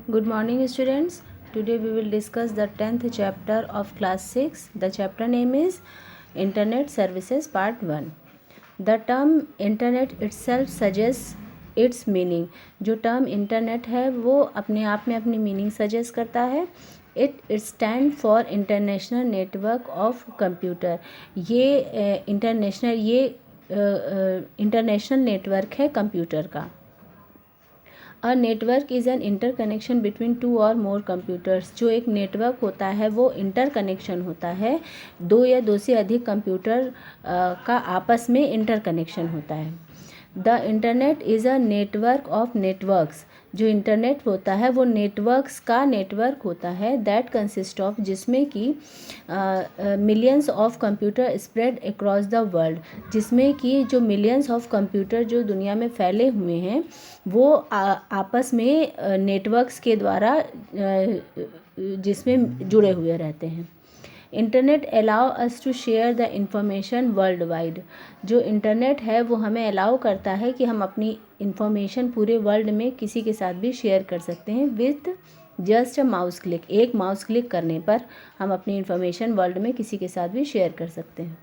Good morning, students. Today we will discuss the 10th chapter of class 6. The chapter name is Internet Services Part 1. The term Internet itself suggests its meaning. जो term internet है वो अपने आप में अपनी meaning suggest करता है. It stand for international network of computer. ये इंटरनेशनल नेटवर्क है कंप्यूटर का. A network is an interconnection between two और मोर कंप्यूटर्स. जो एक नेटवर्क होता है वो इंटरकनेक्शन होता है, दो या दो से अधिक कंप्यूटर का आपस में इंटरकनेक्शन होता है. The internet is a network of networks. जो इंटरनेट होता है वो नेटवर्क्स का नेटवर्क होता है. दैट कंसिस्ट ऑफ, जिसमें कि millions of computer spread across the world. जिसमें कि जो मिलियंस ऑफ कंप्यूटर जो दुनिया में फैले हुए हैं वो आपस में नेटवर्क्स के द्वारा जिसमें जुड़े हुए रहते हैं. Internet allow us to share the information world wide. जो इंटरनेट है वो हमें अलाउ करता है कि हम अपनी इंफॉर्मेशन पूरे वर्ल्ड में किसी के साथ भी शेयर कर सकते हैं with just a mouse click. एक माउस क्लिक करने पर हम अपनी इंफॉर्मेशन वर्ल्ड में किसी के साथ भी शेयर कर सकते हैं.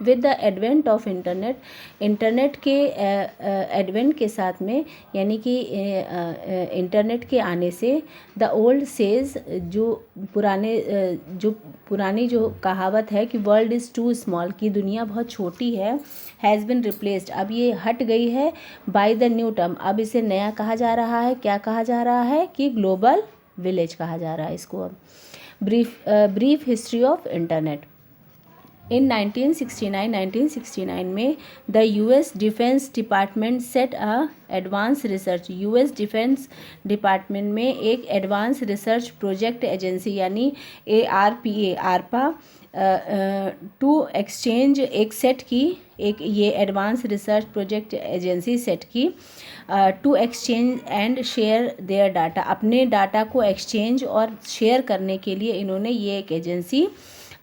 With the advent of internet के एडवेंट के साथ में, यानी कि इंटरनेट के आने से द ओल्ड सेज, जो पुरानी जो कहावत है कि वर्ल्ड इज़ टू स्मॉल, की दुनिया बहुत छोटी है, हैज़ बिन रिप्लेस्ड, अब ये हट गई है, बाय द न्यू टर्म, अब इसे नया कहा जा रहा है. क्या कहा जा रहा है कि ग्लोबल विलेज कहा जा रहा है इसको. अब brief history of internet. In 1969 में the US defence department set a advance research. US defence department में एक एडवांस रिसर्च प्रोजेक्ट एजेंसी यानी ARPA टू एक्सचेंज एक ये advance research project agency set की to exchange and share their data. अपने data को exchange और share करने के लिए इन्होंने ये एक एजेंसी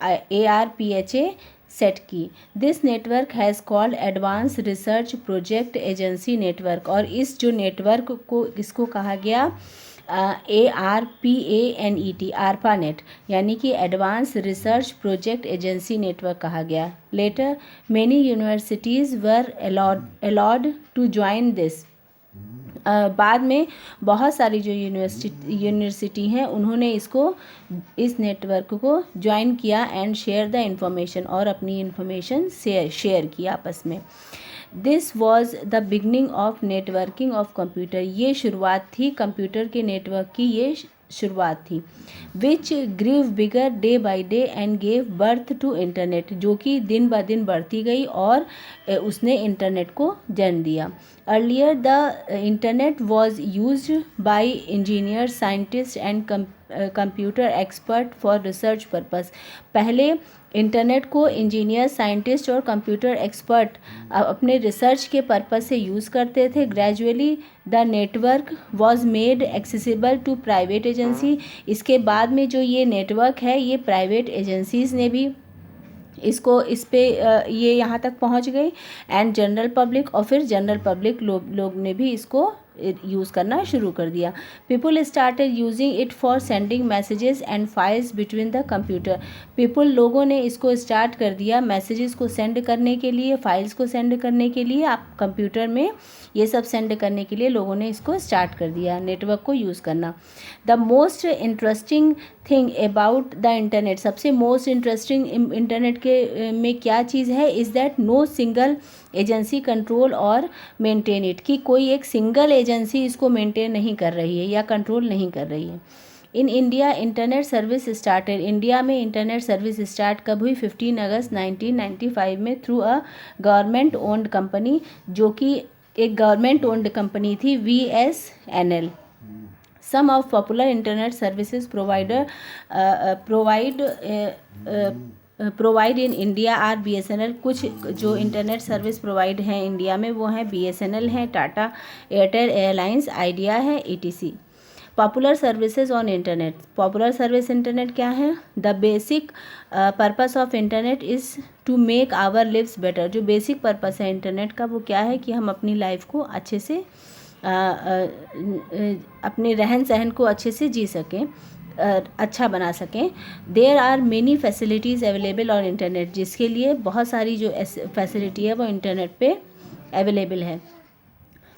ARPA सेट की. This network has called advance research project agency network. और इस जो नेटवर्क को इसको कहा गया ARPANET, ARPANET, यानी कि advance research project agency network कहा गया. Later many universities were allowed to join this. बाद में बहुत सारी जो यूनिवर्सिटी हैं उन्होंने इस नेटवर्क को ज्वाइन किया एंड शेयर द इंफॉर्मेशन, और अपनी इंफॉर्मेशन शेयर किया आपस में. This was the beginning of networking of computer. ये शुरुआत थी कंप्यूटर के नेटवर्क की, ये शुरुआत थी. Which grew bigger day by day and gave birth to internet. जो कि दिन ब दिन बढ़ती गई और उसने इंटरनेट को जन्म दिया. Earlier the internet was use by engineer, scientist and computer expert for research purpose. पहले इंटरनेट को इंजीनियर, साइंटिस्ट और कंप्यूटर एक्सपर्ट अपने रिसर्च के पर्पस से यूज़ करते थे. Gradually the network was made accessible to private agency. इसके बाद में जो ये नेटवर्क है ये प्राइवेट एजेंसीज़ ने भी इस पे ये यहाँ तक पहुँच गई एंड जनरल पब्लिक, और फिर जनरल पब्लिक लोग ने भी इसको यूज़ करना शुरू कर दिया. People started using it for sending messages and files between the computer. लोगों ने इसको स्टार्ट कर दिया मैसेजेस को सेंड करने के लिए, फाइल्स को सेंड करने के लिए. आप कंप्यूटर में ये सब सेंड करने के लिए लोगों ने इसको स्टार्ट कर दिया, नेटवर्क को यूज़ करना. The most interesting thing about the internet, सबसे मोस्ट इंटरेस्टिंग इंटरनेट के में क्या चीज़ है, is that no single agency control और मेंटेन इट. कि कोई एक सिंगल एजेंसी इसको मेंटेन नहीं कर रही है या कंट्रोल नहीं कर रही है. In India internet service started. India में इंटरनेट सर्विस स्टार्ट कब हुई? 15 अगस्त 1995 में through a government owned company, जो कि एक गवर्नमेंट ओन्ड कंपनी थी, VSNL. Some of popular internet services provide in India are BSNL. कुछ जो इंटरनेट सर्विस प्रोवाइड हैं इंडिया में वो हैं BSNL हैं, टाटा, एयरटेल एयरलाइंस, आइडिया है, ETC. Popular services on internet. Popular service internet क्या है? The basic purpose of internet is to make our lives better. जो बेसिक पर्पस है इंटरनेट का वो क्या है कि हम अपनी लाइफ को अच्छे से अपने रहन सहन को अच्छे से जी सकें, अच्छा बना सकें। There are many facilities available on internet, जिसके लिए बहुत सारी जो फैसिलिटी है वो इंटरनेट पे अवेलेबल है।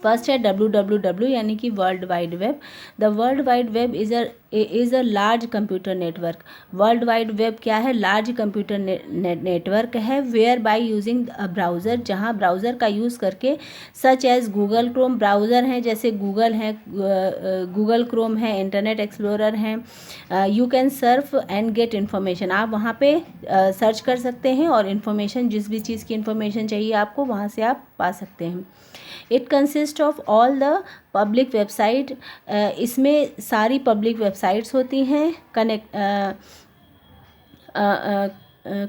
फर्स्ट है WWW यानी कि world wide web. The world wide web is a large computer network. World wide web क्या है? लार्ज कंप्यूटर नेटवर्क है। Where by using a browser, जहाँ ब्राउज़र का यूज़ करके, such as Google Chrome, browser हैं जैसे गूगल है, Google Chrome है, इंटरनेट एक्सप्लोरर हैं। You can surf and get information, आप वहाँ पे सर्च कर सकते हैं और इन्फॉर्मेशन, जिस भी चीज़ की इन्फॉर्मेशन चाहिए आपको, वहाँ से आप पा सकते हैं। It consist of all the public website, इसमें सारी पब्लिक वेबसाइट्स होती हैं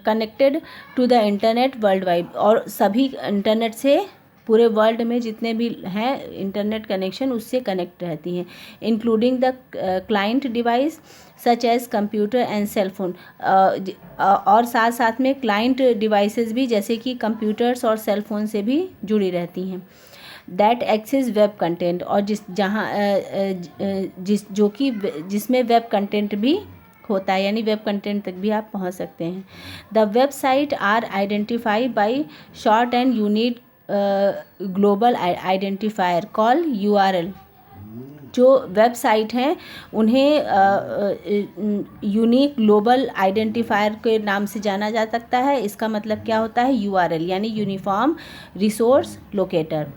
connected to the internet world wide, और सभी इंटरनेट से पूरे वर्ल्ड में जितने भी हैं इंटरनेट कनेक्शन उससे कनेक्ट रहती हैं, including the client device such as computer and cellphone, और साथ साथ में क्लाइंट डिवाइसेस भी जैसे कि कंप्यूटर्स और सेलफोन से भी जुड़ी रहती हैं। दैट एक्सेस वेब कंटेंट, और जिसमें वेब कंटेंट भी होता है, यानी वेब कंटेंट तक भी आप पहुंच सकते हैं। The website R identify bye short and unique global identifier call URL। जो वेबसाइट हैं उन्हें यूनिक ग्लोबल आइडेंटिफायर के नाम से जाना जा सकता है। इसका मतलब क्या होता है? URL यानी यूनिफॉर्म रिसोर्स लोकेटर।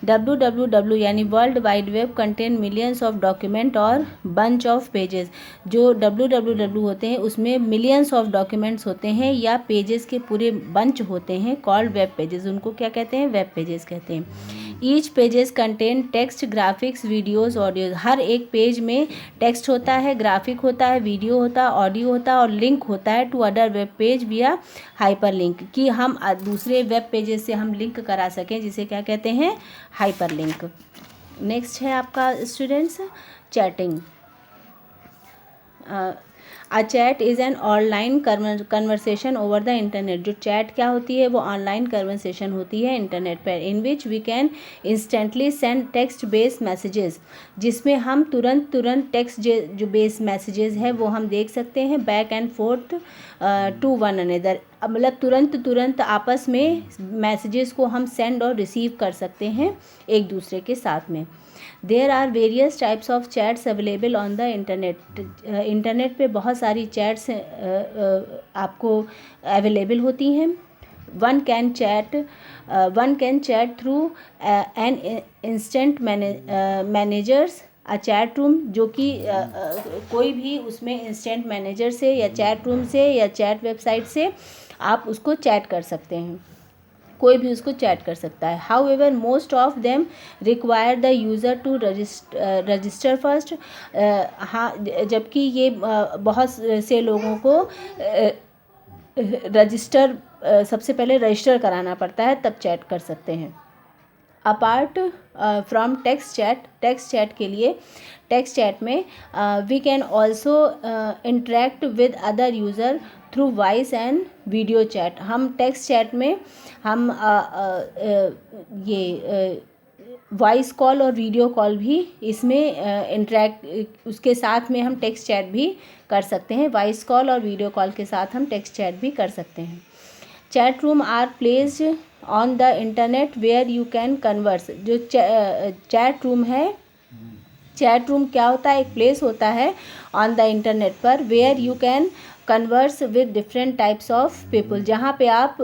WWW यानी world wide web contain millions of document और बंच ऑफ पेजेस। जो WWW होते हैं उसमें मिलियंस ऑफ डॉक्यूमेंट्स होते हैं या पेजेस के पूरे बंच होते हैं, कॉल्ड वेब पेजेस। उनको क्या कहते हैं? वेब पेजेस कहते हैं। Each pages contain text, graphics, videos, audio. हर एक पेज में टेक्स्ट होता है, ग्राफिक होता है, वीडियो होता है, ऑडियो होता है और लिंक होता है टू अदर वेब पेज विया हाइपर लिंक, कि हम दूसरे वेब पेजेस से हम लिंक करा सकें, जिसे क्या कहते हैं? Hyper link. नेक्स्ट है आपका students chatting. A chat is an online conversation over the internet. जो चैट क्या होती है? वो ऑनलाइन कन्वर्सेशन होती है इंटरनेट पर, in which we can instantly send text based messages, जिसमें हम तुरंत टेक्स्ट जो बेस्ड मैसेजेस है वो हम देख सकते हैं, back and forth to one another, मतलब तुरंत आपस में मैसेजेस को हम सेंड और रिसीव कर सकते हैं एक दूसरे के साथ में। There are various types of chats available on the internet. Internet पे बहुत सारी चैट्स आपको अवेलेबल होती हैं। One can chat through an instant managers a chat room, जो कि कोई भी उसमें इंस्टेंट मैनेजर से या चैट रूम से या चैट वेबसाइट से आप उसको चैट कर सकते हैं, कोई भी उसको चैट कर सकता है। However most of them require the user to register first. हाँ, जबकि ये बहुत से लोगों को रजिस्टर सबसे पहले रजिस्टर कराना पड़ता है, तब चैट कर सकते हैं। अपार्ट फ्रॉम टेक्स्ट चैट के लिए टेक्स्ट चैट में we can also interact with other user through voice and video chat. हम टेक्स्ट चैट में हम ये वॉइस कॉल और वीडियो कॉल भी इसमें इंटरेक्ट, उसके साथ में हम टेक्स्ट चैट भी कर सकते हैं। वॉइस कॉल और वीडियो कॉल के साथ हम टेक्स्ट चैट भी कर सकते हैं। Chat room are placed on the internet where you can converse. जो चैट रूम है, चैट रूम क्या होता है? एक प्लेस होता है ऑन द इंटरनेट पर, where you can converse with different types of people, जहाँ पे आप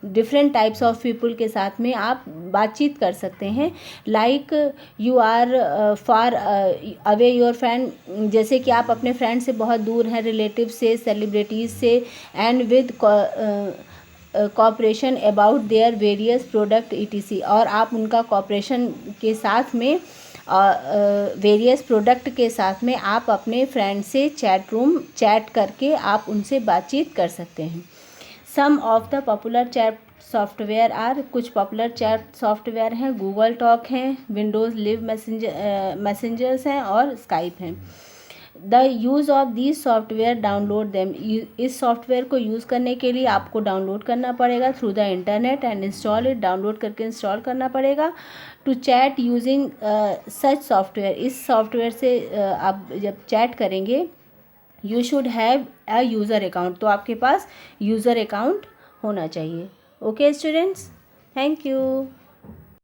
डिफरेंट टाइप्स ऑफ पीपल के साथ में आप बातचीत कर सकते हैं। Like you are far away your friend, जैसे कि आप अपने फ्रेंड से बहुत दूर हैं, रिलेटिव से, सेलिब्रिटीज़ से, and with corporation about their various product ETC, और आप उनका कॉपरेशन के साथ में वेरियस प्रोडक्ट के साथ में आप अपने फ्रेंड से चैट करके आप उनसे बातचीत कर सकते हैं। Some of the popular chat software are, कुछ पॉपुलर चैट सॉफ्टवेयर हैं, गूगल टॉक हैं, विंडोज़ लिव मैसेंजर्स हैं और स्काइप हैं। The use of this software download them, इस सॉफ्टवेयर को यूज़ करने के लिए आपको डाउनलोड करना पड़ेगा through the internet and install it, download करके इंस्टॉल करना पड़ेगा। To chat using such software, इस सॉफ्टवेयर से आप जब चैट करेंगे you should have a user account, तो आपके पास यूज़र अकाउंट होना चाहिए। Okay students, thank you.